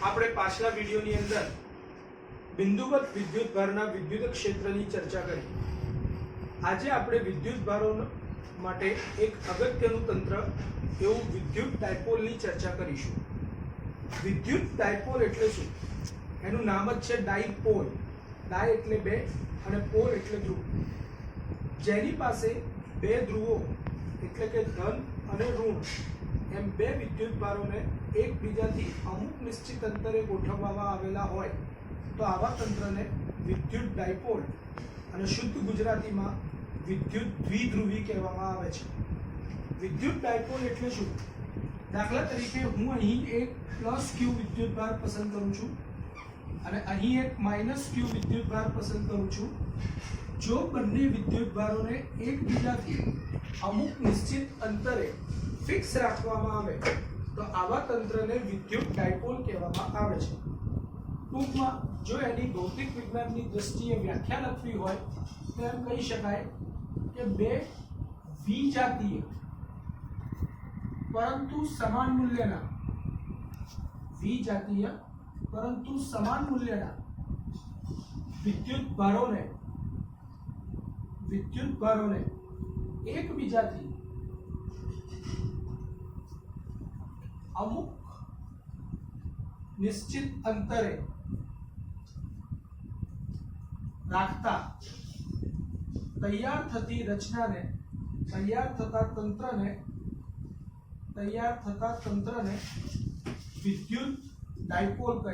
આપણે પાછલા વિડિયોની અંદર બિંદુવત વિદ્યુતભારના વિદ્યુત ક્ષેત્રની ચર્ચા કરી। આજે આપણે વિદ્યુતભારો માટે એક અગત્યનું તંત્ર એવું વિદ્યુત ડાયપોલની ચર્ચા કરીશું। વિદ્યુત ડાયપોલ એટલે શું? એનું નામ જ છે ડાયપોલ। ડાય એટલે બે અને પોલ એટલે ધ્રુવ। જેની પાસે બે ધ્રુવો એટલે કે ધન અને ઋણ એમ બે વિદ્યુતભારોને એકબીજાથી અમુક નિશ્ચિત અંતરે ગોઠવવામાં આવેલા હોય તો આવા તંત્રને વિદ્યુત ડાયપોલ અને શુદ્ધ ગુજરાતીમાં વિદ્યુત દ્વિધ્રુવી કહેવામાં આવે છે। વિદ્યુત ડાયપોલ એટલે શું? દાખલા તરીકે હું અહીં એક +q વિદ્યુતભાર પસંદ કરું છું અને અહીં એક -q વિદ્યુતભાર પસંદ કરું છું। જો બંને વિદ્યુતભારોને એકબીજાથી અમુક નિશ્ચિત અંતરે ફિક્સ રાખવામાં આવે તો આવા તંત્રને વિદ્યુત ડાયપોલ કહેવામાં આવે છે। ટૂંકમાં જો એની ભૌતિક વિજ્ઞાનની દ્રષ્ટિએ વ્યાખ્યા લખવી હોય તો એમ કહી શકાય કે બે વિજાતીય પરંતુ સમાન મૂલ્યના વિદ્યુતભારોને એકબીજાથી અમુક નિશ્ચિત અંતરે રાખતા તૈયાર થતા તંત્રને વિદ્યુત ડાયપોલ કહે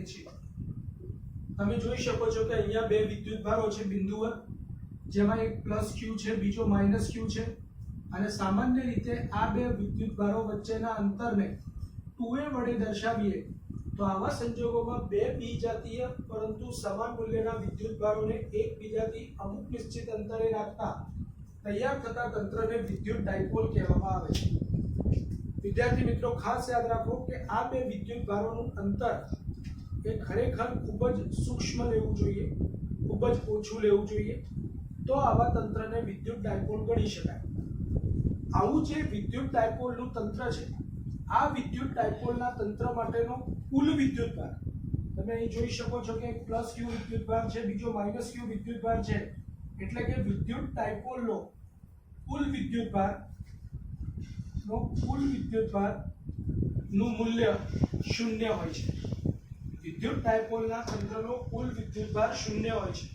છે। તમે જોઈ શકો છો કે અહીંયા બે વિદ્યુતભારો છે બિંદુવત, જેમાં એક +q છે, બીજો -q છે અને સામાન્ય રીતે આ બે વિદ્યુતભારો વચ્ચેના અંતરને 2a વડે દર્શાવીએ તો આવા સંજોગોમાં બે વિજાતીય પરંતુ સમાન મૂલ્યના વિદ્યુતભારોને એકબીજાથી અમુક નિશ્ચિત અંતરે રાખતા તૈયાર થતા તંત્રને વિદ્યુત ડાયપોલ કહેવામાં આવે છે। વિદ્યાર્થી મિત્રો, ખાસ યાદ રાખો કે આ બે વિદ્યુતભારોનું અંતર એ ખરેખર ખૂબ જ સૂક્ષ્મ લેવું જોઈએ, ખૂબ જ ઓછું લેવું જોઈએ, તો આવા તંત્રને વિદ્યુત ડાયપોલ ગણી શકાય। આવું જે વિદ્યુત ડાયપોલનું તંત્ર છે, આ વિદ્યુત ડાયપોલના તંત્ર માટેનો કુલ વિદ્યુતભાર તમે અહીં જોઈ શકો છો કે +q વિદ્યુતભાર છે, બીજો -q વિદ્યુતભાર છે, એટલે કે વિદ્યુત ડાયપોલનો કુલ વિદ્યુતભારનું મૂલ્ય 0 હોય છે। વિદ્યુત ડાયપોલના તંત્રનો કુલ વિદ્યુતભાર 0 હોય છે,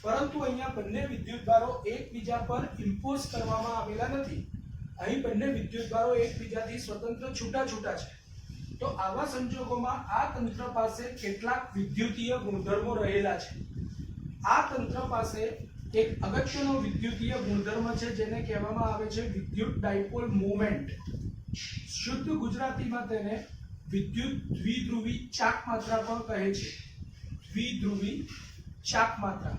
પરંતુ અહીંયા બંને વિદ્યુતભારો એકબીજા પર ઇમ્પોઝ કરવામાં આવેલા નથી। અહીં બંને વિદ્યુતભારો એકબીજાથી સ્વતંત્ર છૂટા છે। તો આવા સંજોગોમાં આ તંત્ર પાસે કેટલાક વિદ્યુતીય ગુણધર્મો રહેલા છે। આ તંત્ર પાસે એક અગત્યનો વિદ્યુતીય ગુણધર્મ છે જેને કહેવામાં આવે છે વિદ્યુત ડાયપોલ મોમેન્ટ। શુદ્ધ ગુજરાતીમાં તેને વિદ્યુત દ્વિધ્રુવી ચાક માત્રા પણ કહે છે, દ્વિધ્રુવી ચાક માત્રા।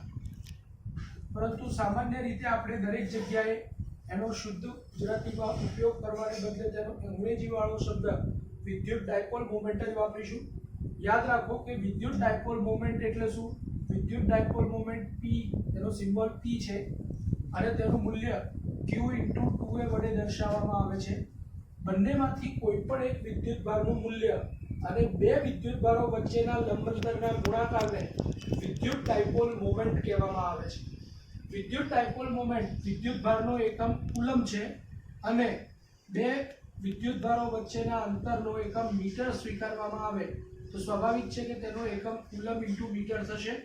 પરંતુ સામાન્ય રીતે આપણે દરેક જગ્યાએ એનો શુદ્ધ ગુજરાતીમાં ઉપયોગ કરવાને બદલે તેનો અંગ્રેજી વાળો શબ્દ વિદ્યુત ડાયપોલ મોમેન્ટ જ વાપરીશું। યાદ રાખો કે વિદ્યુત ડાયપોલ મોમેન્ટ એટલે શું? વિદ્યુત ડાયપોલ મોમેન્ટ P, એનો સિમ્બોલ P છે અને તેનું મૂલ્ય q × 2a વડે દર્શાવવામાં આવે છે। બંનેમાંથી કોઈ પણ એક વિદ્યુતભારનું મૂલ્ય અને બે વિદ્યુતભારો વચ્ચેના લંબાંતરના ગુણાકારને વિદ્યુત ડાયપોલ મોમેન્ટ કહેવામાં આવે છે। વિદ્યુત ડાયપોલ મોમેન્ટ વિદ્યુતભારનો એકમ કુલમ છે અને બે વિદ્યુતભારો વચ્ચેના અંતરનો એકમ મીટર સ્વીકારવામાં આવે તો સ્વાભાવિક છે કે તેનો એકમ કુલમ × મીટર થશે।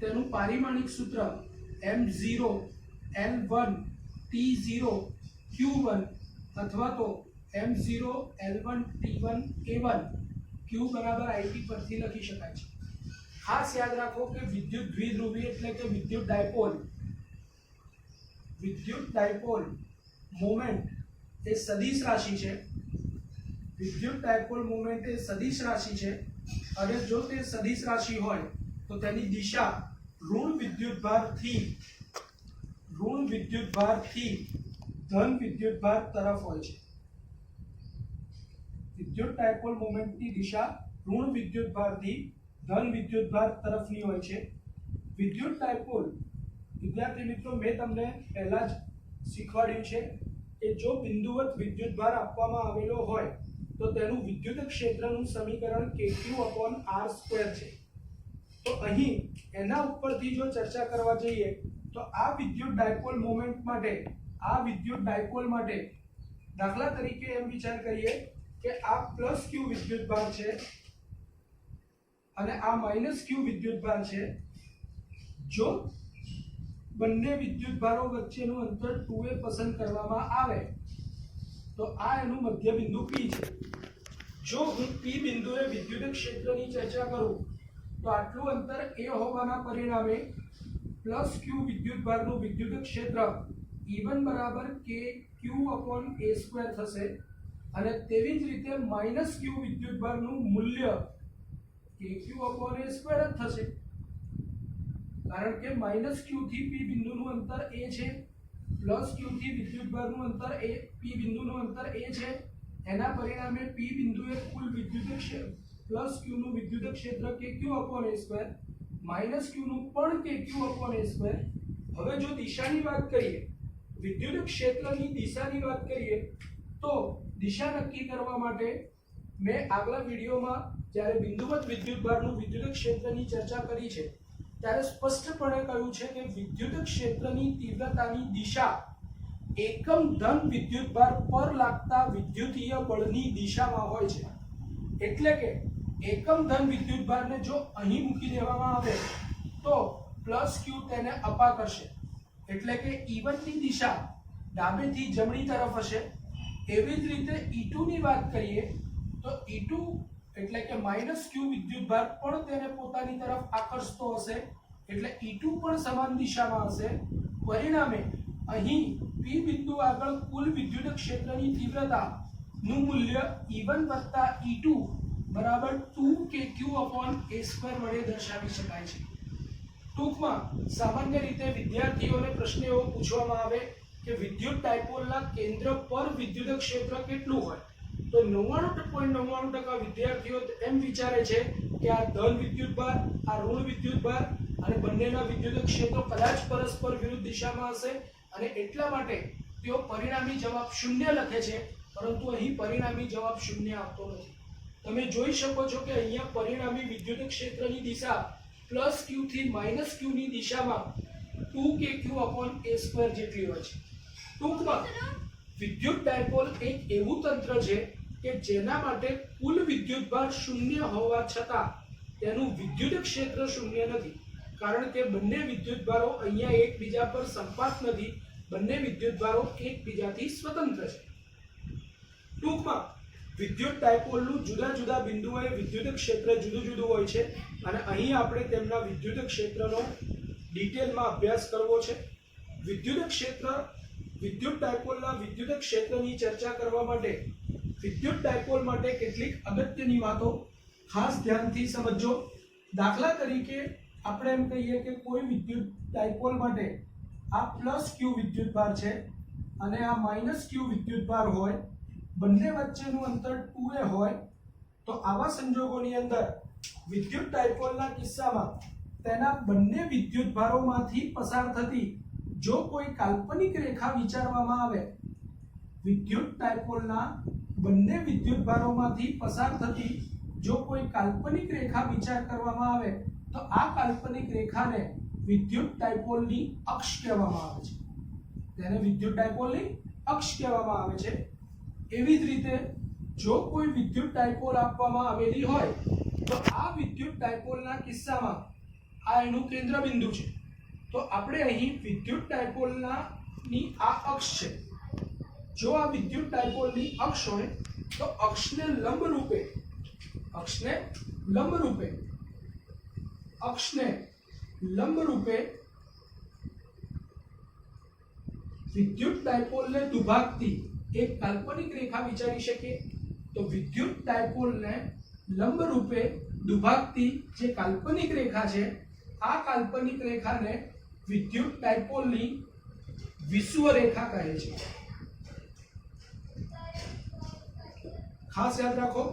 તેનું પારિમાણિક સૂત્ર m0L1 T0 Q1 અથવા તો m0L1 T1 A1 Q = IT પરથી લખી શકાય છે। ખાસ યાદ રાખો કે વિદ્યુત દ્વિધ્રુવી એટલે કે વિદ્યુત ડાયપોલ મોમેન્ટ એ સદિશ રાશિ છે। વિદ્યુત ડાયપોલ મોમેન્ટ એ સદિશ રાશિ છે અને જો તે સદિશ રાશિ હોય તો તેની દિશા ઋણ વિદ્યુતભારથી ધન વિદ્યુતભાર તરફ હોય છે। વિદ્યુત ડાયપોલ મોમેન્ટની દિશા ઋણ વિદ્યુતભારથી ધન વિદ્યુતભાર તરફની હોય છે। વિદ્યુત ડાયપોલ વિદ્યાર્થી મિત્રો મેં તમને પહેલા જ શીખવાડ્યું છે કે જો બિંદુવત વિદ્યુતભાર આપવામાં આવેલો હોય તો તેનું વિદ્યુત ક્ષેત્રનું સમીકરણ kq/r² છે. તો અહીં એના ઉપરથી જો ચર્ચા કરવા જઈએ તો આ વિદ્યુત ડાયપોલ મોમેન્ટ માટે દાખલા તરીકે એમ વિચાર કરીએ કે આ q વિદ્યુતભાર છે અને આ q વિદ્યુતભાર છે. જો બંને વિદ્યુતભારો વચ્ચેનું અંતર 2a પસંદ કરવામાં આવે તો આ એનું મધ્ય બિંદુ P છે. જો હું P બિંદુએ વિદ્યુત ક્ષેત્રની ચર્ચા કરું તો આટલું અંતર a હોવાના પરિણામે q વિદ્યુતભારનું વિદ્યુત ક્ષેત્ર E1 બરાબર kq/a² થશે અને તેવી જ રીતે q વિદ્યુતભારનું મૂલ્ય kq/a² જ થશે, કારણ કે q થી P બિંદુનું અંતર a છે, q થી વિદ્યુતભારનું અંતર P બિંદુનું અંતર a છે. એના પરિણામે P બિંદુએ કુલ વિદ્યુત ક્ષેત્ર q નું વિદ્યુત ક્ષેત્ર kq/a² q નું પણ kq/a². હવે જો દિશાની વાત કરીએ, વિદ્યુત ક્ષેત્રની દિશાની વાત કરીએ તો દિશા નક્કી કરવા માટે મેં આગલા વિડિયોમાં જ્યારે બિંદુવત વિદ્યુતભારનું વિદ્યુત ક્ષેત્રની ચર્ચા કરી છે ત્યારે સ્પષ્ટપણે કહ્યું છે કે વિદ્યુત ક્ષેત્રની તીવ્રતાની દિશા એકમ ધન વિદ્યુતભાર પર લાગતા વિદ્યુતીય બળની દિશામાં હોય છે. એટલે કે એકમ ધન વિદ્યુતભારને જો અહીં મૂકી દેવામાં આવે તો q તેને અપા કરશે, એટલે કે E1 ની દિશા ડાબેથી જમણી તરફ હશે. એવી જ રીતે E2 ની વાત કરીએ તો E2 એટલે કે q વિદ્યુતભાર પણ તેને પોતાની તરફ આકર્ષતો હશે, એટલે E2 પણ સમાન દિશામાં હશે. પરિણામે અહીં P બિંદુ આગળ કુલ વિદ્યુત ક્ષેત્રની તીવ્રતા નું મૂલ્ય E1 + E2 બરાબર 2kq/a² વડે દર્શાવી શકાય છે. ટૂંકમાં સામાન્ય રીતે વિદ્યાર્થીઓને પ્રશ્ન એવો પૂછવામાં આવે કે વિદ્યુત ડાયપોલના કેન્દ્ર પર વિદ્યુત ક્ષેત્ર કેટલું હોય તો 99.99% વિદ્યાર્થીઓ એમ વિચારે છે કે આ ધન વિદ્યુતભાર, આ ઋણ વિદ્યુતભાર અને બંનેના વિદ્યુત ક્ષેત્રો કદાચ પરસ્પર વિરુદ્ધ દિશામાં હશે અને એટલા માટે તેઓ પરિણામી જવાબ 0 લખે છે, પરંતુ અહીં પરિણામી જવાબ 0 આવતો નથી. તમે જોઈ શકો છો કે અહીંયા પરિણામી વિદ્યુત ક્ષેત્રની દિશા q થી q ની દિશામાં 2kq/a² જેટલી હોય છે. ટૂંકમાં વિદ્યુત ડાયપોલ એક એવું તંત્ર છે કે જેના માટે કુલ વિદ્યુતભાર 0 હોવા છતાં તેનું વિદ્યુત ક્ષેત્ર 0 નથી, કારણ કે બંને વિદ્યુતભારો અહીંયા એકબીજા પર સંપાત નથી, બંને વિદ્યુતભારો એકબીજાથી સ્વતંત્ર છે. ટૂંકમાં વિદ્યુત ડાયપોલનું જુદા જુદા બિંદુઓએ વિદ્યુત ક્ષેત્ર જુદું જુદું હોય છે અને અહીં આપણે તેમના વિદ્યુત ક્ષેત્રનો ડિટેલમાં અભ્યાસ કરવો છે. વિદ્યુત ડાયપોલના વિદ્યુત ક્ષેત્રની ચર્ચા કરવા માટે વિદ્યુત ડાયપોલ માટે કેટલીક અગત્યની વાતો ખાસ ધ્યાનથી સમજો. દાખલા તરીકે આપણે એમ કહીએ કે કોઈ વિદ્યુત ડાયપોલ માટે આ q વિદ્યુતભાર છે અને આ q વિદ્યુતભાર હોય, બંને વચ્ચેનું અંતર 2a હોય તો આવા સંજોગોની અંદર વિદ્યુત ડાયપોલના કિસ્સામાં તેના બંને વિદ્યુતભારોમાંથી પસાર થતી જો કોઈ કાલ્પનિક રેખા વિચારવામાં આવે, વિદ્યુત ડાયપોલના બંને વિદ્યુતભારોમાંથી પસાર થતી જો કોઈ કાલ્પનિક રેખા વિચાર કરવામાં આવે તો આ કાલ્પનિક રેખાને વિદ્યુત ડાયપોલની અક્ષ કહેવામાં આવે છે. તેને વિદ્યુત ડાયપોલની અક્ષ કહેવામાં આવે છે. એવી જ રીતે જો કોઈ વિદ્યુત ડાયપોલ આપવામાં આવેલી હોય તો આ વિદ્યુત ડાયપોલના કિસ્સામાં આ એનું કેન્દ્ર બિંદુ છે. તો આપણે અહીં વિદ્યુત ડાયપોલની આ અક્ષ છે. જો આ વિદ્યુત ડાયપોલની અક્ષ હોય તો અક્ષને લંબ રૂપે વિદ્યુત ડાયપોલને દુભાગતી એક કાલ્પનિક રેખા વિચારી શકીએ. તો વિદ્યુત ડાયપોલને લંબ રૂપે દુભાગતી જે કાલ્પનિક રેખા છે, આ કાલ્પનિક રેખાને વિદ્યુત ડાયપોલની વિષુવ રેખા કહે છે. ખાસ યાદ રાખો,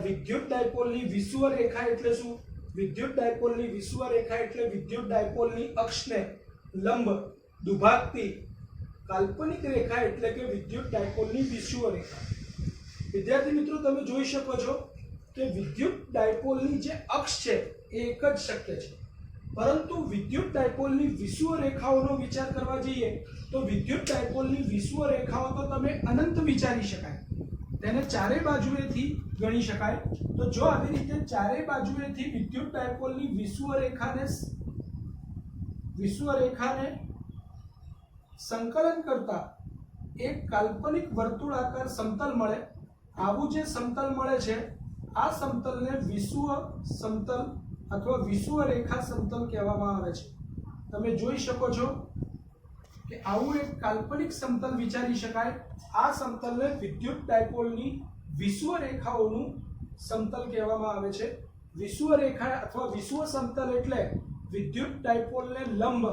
વિદ્યુત ડાયપોલની વિષુવ રેખા એટલે શું? વિદ્યુત ડાયપોલની વિષુવ રેખા એટલે વિદ્યુત ડાયપોલની અક્ષને લંબ દુભાગતી કાલ્પનિક રેખા એટલે કે વિદ્યુત ડાયપોલની વિષુવ રેખા. વિદ્યાર્થી મિત્રો, તમે જોઈ શકો છો કે વિદ્યુત ડાયપોલની જે અક્ષ છે એ એક જ શક્ય છે, પરંતુ વિદ્યુત ડાયપોલની વિષુવ રેખાઓનો વિચાર કરવા જઈએ તો વિદ્યુત ડાયપોલની વિષુવ રેખાઓ તો તમે અનંત વિચારી શકાય, તેને ચારે બાજુએથી ગણી શકાય. તો જો આવી રીતે ચારે બાજુએથી વિદ્યુત ડાયપોલની વિષુવ રેખાને સંકલન કરતા એક કાલ્પનિક વર્તુળાકાર સમતલ મળે. આવું જે સમતલ મળે છે આ સમતલને વિષુવ સમતલ અથવા વિષુવ રેખા સમતલ કહેવામાં આવે છે. તમે જોઈ શકો છો કે આવું એક કાલ્પનિક સમતલ વિચારી શકાય. આ સમતલને વિદ્યુત ડાયપોલની વિષુવ રેખાઓનું સમતલ કહેવામાં આવે છે. વિષુવ રેખા અથવા વિષુવ સમતલ એટલે વિદ્યુત ડાયપોલને લંબ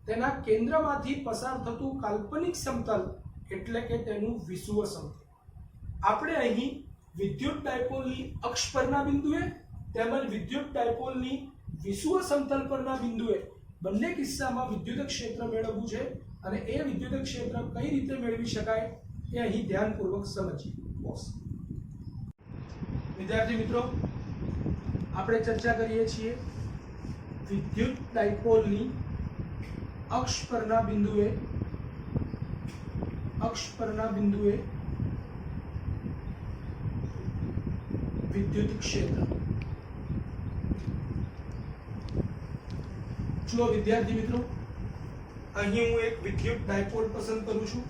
તેના કેન્દ્રમાંથી પસાર થતું કાલ્પનિક સમતલ એટલે કે તેનું વિષુવ સમતલ. આપણે અહીં વિદ્યુત ડાયપોલની અક્ષ પરના બિંદુએ તેમજ વિદ્યુત ડાયપોલની વિષુવ સમતલ પરના બિંદુએ બંને કિસ્સામાં વિદ્યુત ક્ષેત્ર મેળવવું છે અને એ વિદ્યુત ક્ષેત્ર કઈ રીતે મેળવી શકાય એ અહીં ધ્યાનપૂર્વક સમજીએ. વિદ્યાર્થી મિત્રો, આપણે ચર્ચા કરીએ છીએ વિદ્યુત ડાયપોલની અક્ષ પરના બિંદુએ વિદ્યુત ક્ષેત્ર. જુઓ વિદ્યાર્થી મિત્રો, અહીં હું એક વિદ્યુત ડાયપોલ પસંદ કરું છું.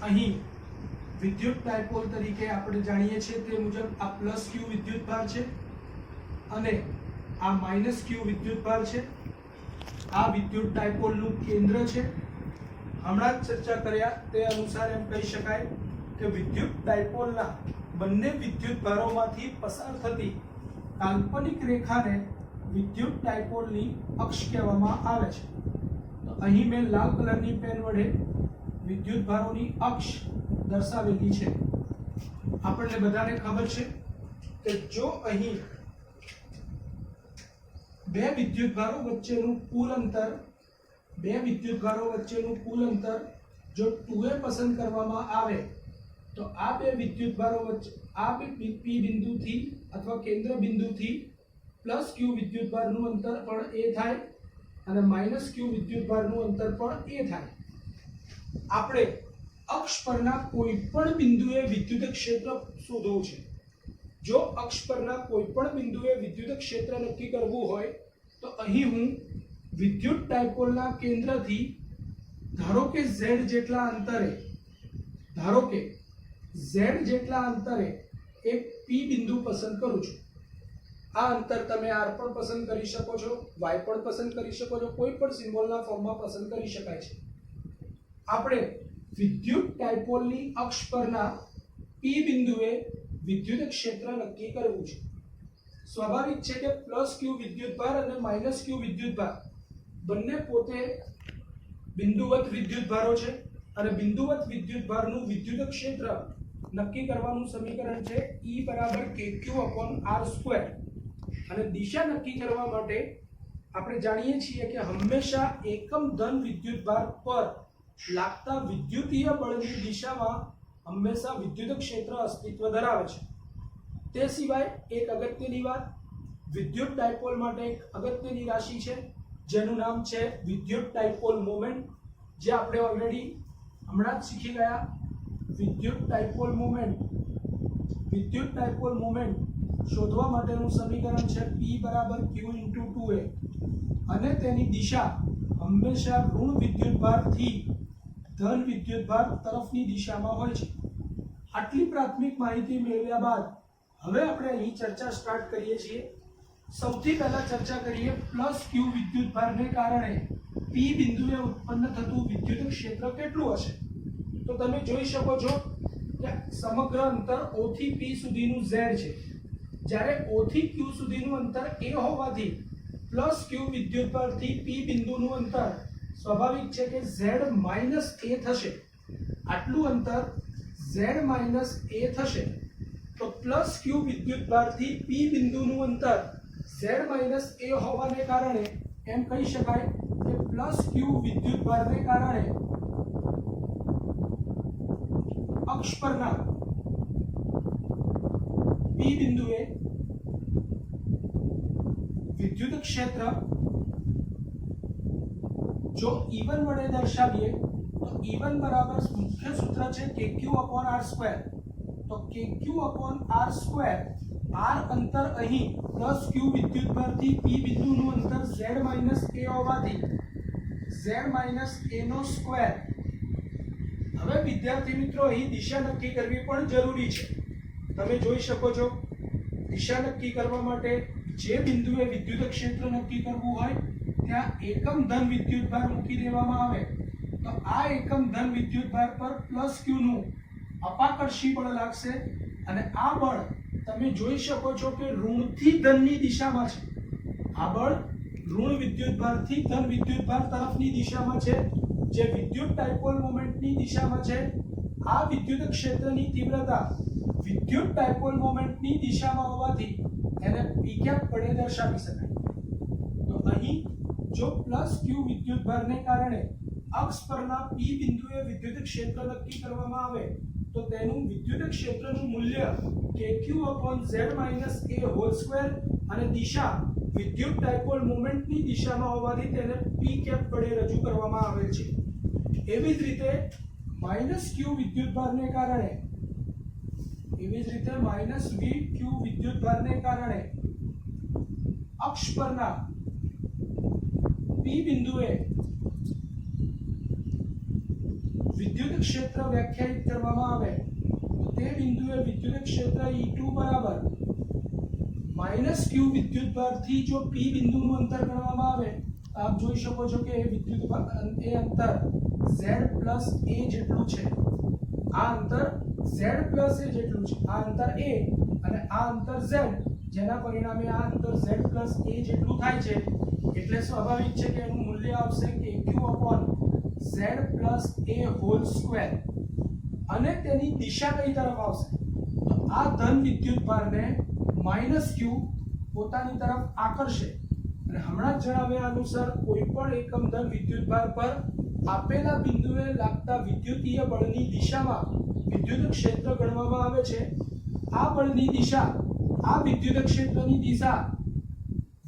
અહીં વિદ્યુત ડાયપોલ તરીકે આપણે જાણીએ છીએ તે મુજબ આ પ્લસ ક્યુ વિદ્યુત ભાર છે અને આ માઇનસ ક્યુ વિદ્યુત ભાર છે. આ વિદ્યુત ડાયપોલનું કેન્દ્ર છે. હમણાં જ ચર્ચા કર્યા તે અનુસાર એમ કહી શકાય કે વિદ્યુત ડાયપોલના બંને વિદ્યુત ભારોમાંથી પસાર થતી કાલ્પનિક રેખાને વિદ્યુત ડાયપોલની અક્ષ કહેવામાં આવે છે. તો અહીં મેં લાલ કલરની પેન વડે વિદ્યુત ભારોની અક્ષ દર્શાવેલી છે. આપણને બધાને ખબર છે કે જો અહીં બે વિદ્યુત ભારો વચ્ચેનું કુલ અંતર જો 2a પસંદ કરવામાં આવે તો આ બે વિદ્યુત ભારો વચ્ચે આ પી બિંદુથી અથવા કેન્દ્ર બિંદુથી પ્લસ ક્યુ વિદ્યુત ભારનું અંતર પણ a થાય અને માઇનસ ક્યુ વિદ્યુત ભારનું અંતર પણ a થાય. આપણે અક્ષ પરના કોઈપણ બિંદુએ વિદ્યુત ક્ષેત્ર શોધવું છે. જો અક્ષ પરના કોઈપણ બિંદુએ વિદ્યુત ક્ષેત્ર નક્કી કરવું હોય તો અહીં હું વિદ્યુત ડાયપોલના કેન્દ્રથી ધારો કે z જેટલા અંતરે એક p બિંદુ પસંદ કરું છું. આ અંતર તમે r પણ પસંદ કરી શકો છો, y પણ પસંદ કરી શકો છો, કોઈ પણ સિમ્બોલના ફોર્મમાં પસંદ કરી શકાય છે. આપણે વિદ્યુત ડાયપોલની અક્ષ પરના p બિંદુએ વિદ્યુત ક્ષેત્ર નક્કી કરવું છે. સ્વાભાવિક છે કે પ્લસ ક્યુ વિદ્યુતભાર અને માઇનસ ક્યુ વિદ્યુતભાર બંને પોતે બિંદુવત વિદ્યુતભારો છે અને બિંદુવત વિદ્યુતભારનું વિદ્યુત ક્ષેત્ર નક્કી કરવાનું સમીકરણ છે E kq/r². અને દિશા નક્કી કરવા માટે આપણે જાણીએ છીએ કે હંમેશા એકમ ધન વિદ્યુતભાર પર લાગતા વિદ્યુતીય બળની દિશામાં હંમેશા વિદ્યુત ક્ષેત્ર અસ્તિત્વ ધરાવે છે. તે સિવાય એક અગત્યની વાત, વિદ્યુત ડાયપોલ માટે એક અગત્યની રાશિ છે જેનું નામ છે વિદ્યુત ડાયપોલ મોમેન્ટ, જે આપણે ઓલરેડી હમણાં જ શીખી ગયા. વિદ્યુત ડાયપોલ મોમેન્ટ શોધવા માટેનું સમીકરણ છે P q × 2a અને તેની દિશા હંમેશા ઋણ વિદ્યુતભારથી ધન વિદ્યુતભાર તરફની દિશામાં હોય છે. આટલી પ્રાથમિક માહિતી મેળવ્યા બાદ હવે આપણે અહીં ચર્ચા સ્ટાર્ટ કરીએ છીએ. સૌથી પહેલા ચર્ચા કરીએ પ્લસ ક્યુ વિદ્યુતભારને કારણે P બિંદુએ ઉત્પન્ન થતું વિદ્યુત ક્ષેત્ર કેટલું હશે. તો તમે જોઈ શકો છો કે સમગ્ર અંતર O થી P સુધીનું z છે. જ્યારે O થી Q સુધીનું અંતર a હોવાથી પ્લસ ક્યુ વિદ્યુતભારથી P બિંદુનું અંતર સ્વાભાવિક છે કે z માઇનસ a થશે. આટલું અંતર z માઇનસ a થશે તો પ્લસ ક્યુ વિદ્યુતભારથી P બિંદુનું અંતર z માઇનસ a હોવાને કારણે એમ કહી શકાય કે પ્લસ ક્યુ વિદ્યુત ભારને કારણે અક્ષ પરના પી બિંદુએ વિદ્યુત ક્ષેત્ર જો E1 વડે દર્શાવીએ તો E1 બરાબર મુખ્ય સૂત્ર છે KQ/R², તો KQ/R², R અંતર અહીં પ્લસ Q વિદ્યુતભારથી P બિંદુનું અંતર Z માઈનસ A હોવાથી Z માઈનસ A નો સ્ક્વેર. હવે વિદ્યાર્થી મિત્રો અહીં દિશા નક્કી કરવી પણ જરૂરી છે. તમે જોઈ શકો છો દિશા નક્કી કરવા માટે જે બિંદુએ વિદ્યુત ક્ષેત્ર નક્કી કરવું હોય ત્યાં એકમ ધન વિદ્યુતભાર મૂકી દેવામાં આવે તો આ એકમ ધન વિદ્યુતભાર પર પ્લસ Q નું અપાકર્ષી બળ લાગશે અને આ બળ તમે જોઈ શકો છો કે ઋણથી ધનની દિશામાં છે. આ બળ ઋણ વિદ્યુતભારથી ધન વિદ્યુતભાર તરફની દિશામાં છે, જે વિદ્યુત ડાયપોલ મોમેન્ટની દિશામાં છે. આ વિદ્યુત ક્ષેત્રની તીવ્રતા વિદ્યુત ડાયપોલ મોમેન્ટની દિશામાં હોવાથી એને P કેપ વડે દર્શાવી શકાય. તો અહીં જો પ્લસ Q વિદ્યુતભારને કારણે અક્ષ પરના P બિંદુએ વિદ્યુત ક્ષેત્ર નક્કી કરવામાં આવે તો તેનું વિદ્યુત ક્ષેત્રનું મૂલ્ય KQ/Z-A² અને દિશા વિદ્યુત ડાયપોલ મોમેન્ટની દિશામાં હોવાથી તેને P કેપ વડે રજૂ કરવામાં આવેલ છે. એવી જ રીતે -Q વિદ્યુતભારને કારણે -VQ વિદ્યુતભારને કારણે અક્ષ પરના P બિંદુએ વિદ્યુત ક્ષેત્ર વ્યાખ્યાયિત કરવામાં આવે તો તે બિંદુએ વિદ્યુત ક્ષેત્ર E2 બરાબર -Q વિદ્યુતભારથી જો P બિંદુનું અંતર ગણવામાં આવે તો આપ જોઈ શકો છો કે એ અંતર Z પ્લસ A જેટલું છે. આ અંતર Z પ્લસ A જેટલું છે. આ અંતર A અને આ અંતર Z, જેના પરિણામે આ અંતર Z પ્લસ A જેટલું થાય છે. એટલે સ્વાભાવિક છે કે એનું મૂલ્ય આવશે KQ/Z+A² અને તેની દિશા કઈ તરફ આવશે તો આ ધન વિદ્યુતભારને -Q પોતાની તરફ આકર્ષે અને હમણાં જ જણાવ્યા અનુસાર કોઈ પણ એકમ ધન વિદ્યુતભાર પર આપેલા બિંદુએ લાગતા વિદ્યુતીય બળની દિશામાં વિદ્યુત ક્ષેત્ર ગણવામાં આવે છે. આ બળની દિશા, આ વિદ્યુત ક્ષેત્રની દિશા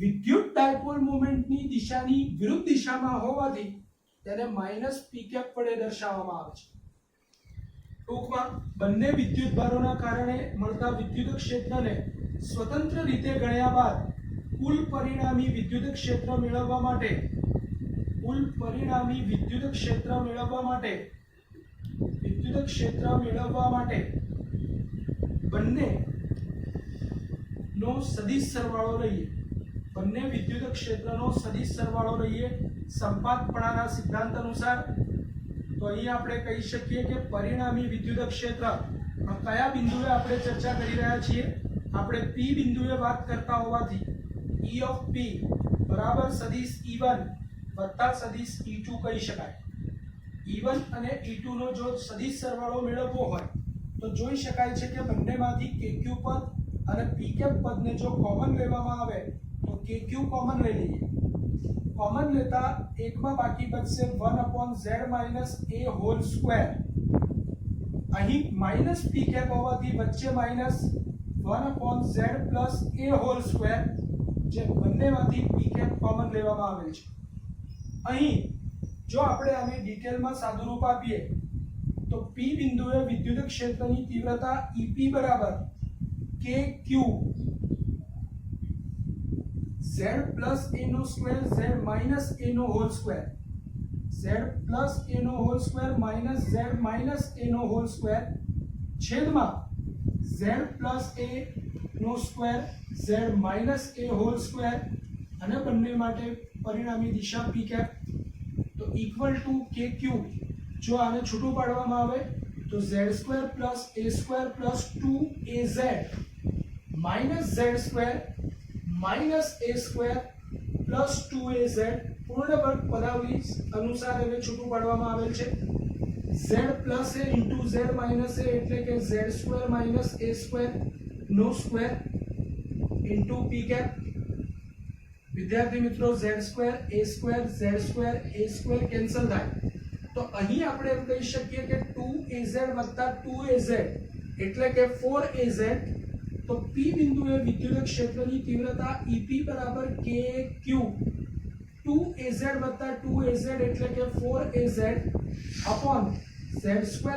વિદ્યુત ડાયપોલ મોમેન્ટની દિશાની વિરુદ્ધ દિશામાં હોવાથી તેને -P કેપ વડે દર્શાવવામાં આવે છે. ટૂંકમાં બંને વિદ્યુતભારોના કારણે મળતા વિદ્યુત ક્ષેત્રને સ્વતંત્ર રીતે ગણ્યા બાદ કુલ પરિણામી વિદ્યુત ક્ષેત્ર મેળવવા માટે બંને નો સદિશ સરવાળો લઈએ. બંને વિદ્યુત ક્ષેત્રનો સદિશ સરવાળો લઈએ સંપાતપણાના સિદ્ધાંત અનુસાર. તો અહીં આપણે કહી શકીએ કે પરિણામી વિદ્યુત ક્ષેત્ર કયા બિંદુએ આપણે ચર્ચા કરી રહ્યા છીએ, આપણે P બિંદુએ વાત કરતા હોવાથી E of P બરાબર સદિશ E1 વત્તા સદિશ E2 કહી શકાય. E1 અને E2 નો જો સદિશ સરવાળો મેળવવો હોય તો જોઈ શકાય છે કે બંનેમાંથી KQ પદ અને P કેપ પદને જો કોમન લેવામાં આવે તો KQ કોમન લઈ લઈએ. કોમન લેતા એકમાં બાકી બચશે 1/Z-A². અહીં -P કેપ હોવાથી વચ્ચે -1/Z+A², જે બંનેમાંથી P કેપ કોમન લેવામાં આવેલ છે. અહીં જો આપણે આને ડિટેલમાં સાદુરૂપ આપીએ તો P બિંદુએ વિદ્યુત ક્ષેત્રની તીવ્રતા EP બરાબર KQ Z+A² છેદમાં Z+A² અને બંને માટે પરિણામી દિશા P કેપ તો ઇક્વલ ટુ KQ. જો આને છૂટું પાડવામાં આવે તો Z² + A² + 2AZ -Z² -A² + 2AZ પૂર્ણ વર્ગ પદાવલી અનુસાર એને છૂટું પાડવામાં આવેલ છે. Z + A * Z - A એટલે કે Z² - A² નો સ્ક્વેર * P કેપ વિદ્યાર્થી મિત્રો z² a² કેન્સલ થાય તો અહીં આપણે એમ કહી શકીએ કે 2az + 2az એટલે કે 4az તો p બિંદુએ વિદ્યુત ક્ષેત્રની તીવ્રતા EP બરાબર kq 2az + 2az એટલે કે 4az upon z² -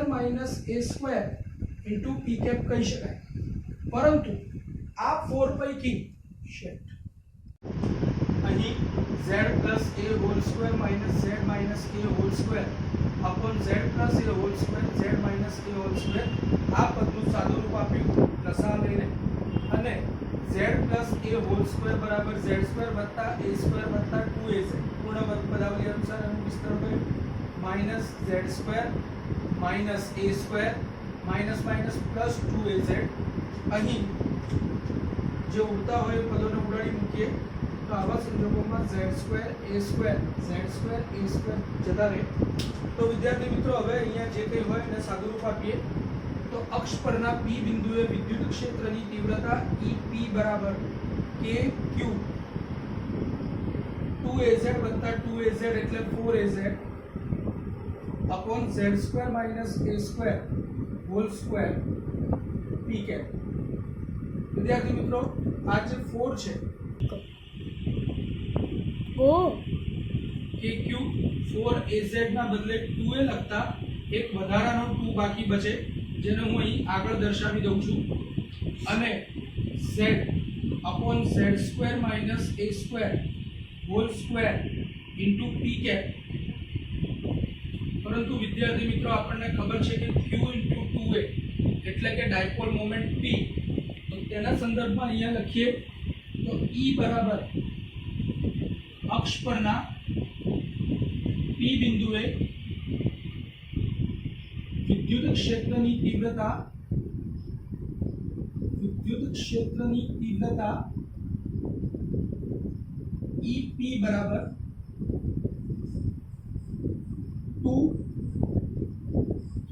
a² into p cap કહી શકાય પરંતુ આ 4 પૈકી અહીં z plus a whole square minus z minus a whole square upon z plus a whole square z minus a whole square આ પદનું સાદું રૂપ આપ્યું લસા લઈને અને z plus a whole square બરાબર z square વત્તા a square વત્તા 2az પૂર્ણ વર્ગ પદાવલી અનુસાર એનું વિસ્તરણ કર્યું minus z square minus a square minus minus plus 2az અહીં જે ઉડતા હોય એ પદોને ઉડાડી મૂકીએ તો આવા સંજોગોમાં z² a² જતા રહે તો વિદ્યાર્થી મિત્રો હવે અહીંયા જે કંઈ હોય એને સાદું રૂપ આપીએ તો અક્ષ પરના p બિંદુએ વિદ્યુત ક્ષેત્રની તીવ્રતા EP બરાબર kq 2az + 2az એટલે 4az upon z² - a² whole square p cap વિદ્યાર્થી મિત્રો આ જે 4 છે kq 4az ના બદલે 2a લખતા એક વધારાનો 2 બાકી બચે જેને હું અહીં આગળ દર્શાવી દઉં છું અને z upon z² - a² whole square into p cap પરંતુ વિદ્યાર્થી મિત્રો આપણને ખબર છે કે q into 2a એટલે કે ડાયપોલ મોમેન્ટ p તો તેના સંદર્ભમાં અહીંયા લખીએ તો E બરાબર અક્ષ પરના p બિંદુએ વિદ્યુત ક્ષેત્રની તીવ્રતા EP બરાબર 2kq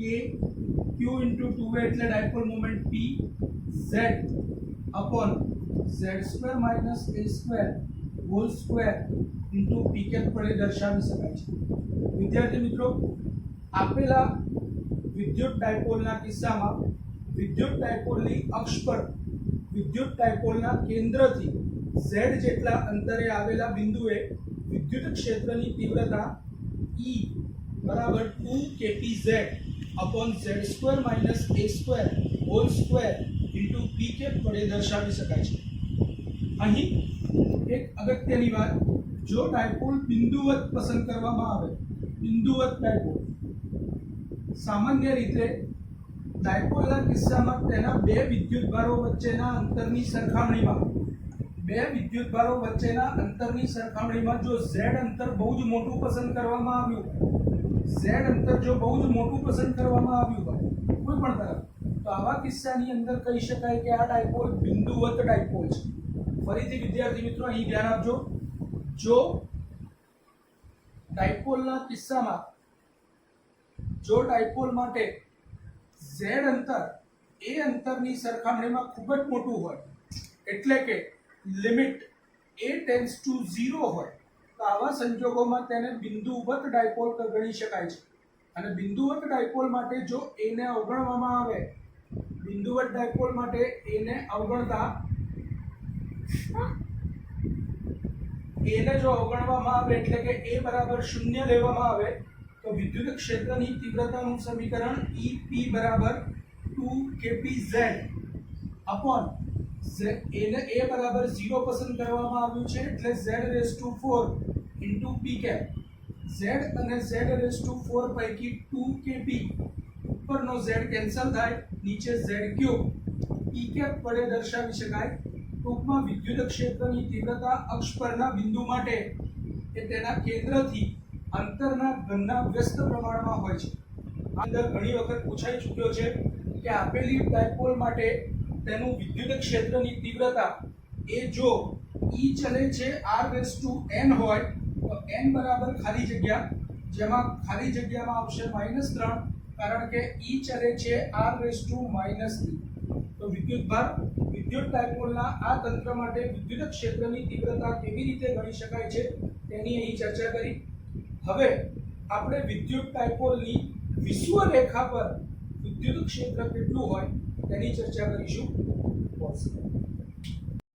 into 2a એટલે dipole moment p z upon z² - a² whole square into p cap વડે દર્શાવી શકાય છે વિદ્યાર્થી મિત્રો આપેલા વિદ્યુત ડાયપોલના કિસ્સામાં વિદ્યુત ડાયપોલની અક્ષ પર વિદ્યુત ડાયપોલના કેન્દ્રથી z જેટલા અંતરે આવેલા બિંદુએ વિદ્યુત ક્ષેત્રની તીવ્રતા E બરાબર 2kpz upon z² - a² whole square into p cap વડે દર્શાવી શકાય છે અહીં એક અગત્યની વાત જો ડાયપોલ બિંદુવત પસંદ કરવામાં આવે બિંદુવત ડાયપોલ સામાન્ય રીતે ડાયપોલના કિસ્સામાં તેના બે વિદ્યુતભારો વચ્ચેના અંતરની સરખામણીમાં જો z અંતર બહુ જ મોટું પસંદ કરવામાં આવ્યું હોય કોઈ પણ તરફ તો આવા કિસ્સાની અંદર કહી શકાય કે આ ડાયપોલ બિંદુવત ડાયપોલ છે ફરીથી વિદ્યાર્થી મિત્રો અહીં ધ્યાન આપજો જો ડાયપોલના કિસ્સામાં જો ડાયપોલ માટે z અંતર એ અંતરની સરખામણીમાં ખૂબ જ મોટું હોય એટલે કે લિમિટ a ટેન્ડ્સ ટુ 0 હોય તો આવા સંજોગોમાં તેને બિંદુવત ડાયપોલ ગણી શકાય છે અને બિંદુવત ડાયપોલ માટે જો a ને અવગણવામાં આવે એટલે કે a બરાબર 0 લેવામાં આવે તો વિદ્યુત ક્ષેત્રની તીવ્રતાનું સમીકરણ EP બરાબર 2kpz upon a બરાબર 0 પસંદ કરવામાં આવ્યું છે એટલે z⁴ into p cap z અને z⁴ પૈકી 2kp ઉપરનો z કેન્સલ થાય નીચે z³ p cap વડે દર્શાવી શકાય ટૂંકમાં વિદ્યુત ક્ષેત્રની તીવ્રતા અક્ષ પરના બિંદુ માટે એ તેના કેન્દ્રથી અંતરના ઘનના વ્યસ્ત પ્રમાણમાં હોય છે અંદર ઘણી વખત પૂછાઈ ચૂક્યો છે કે આપેલી ડાયપોલ માટે તેનું વિદ્યુત ક્ષેત્રની તીવ્રતા એ જો E ચલે છે r⁴n હોય તો n બરાબર ખાલી જગ્યા જેમાં ખાલી જગ્યામાં આવશે -3 કારણ કે E ચલે છે r⁻³ તો વિદ્યુત ડાયપોલના આ તંત્ર માટે વિદ્યુત ક્ષેત્રની તીવ્રતા કેવી રીતે ગણી શકાય છે તેની અહીં ચર્ચા કરી. હવે આપણે વિદ્યુત ડાયપોલની વિષુવરેખા પર વિદ્યુત ક્ષેત્ર કેટલું હોય તેની ચર્ચા કરીશું.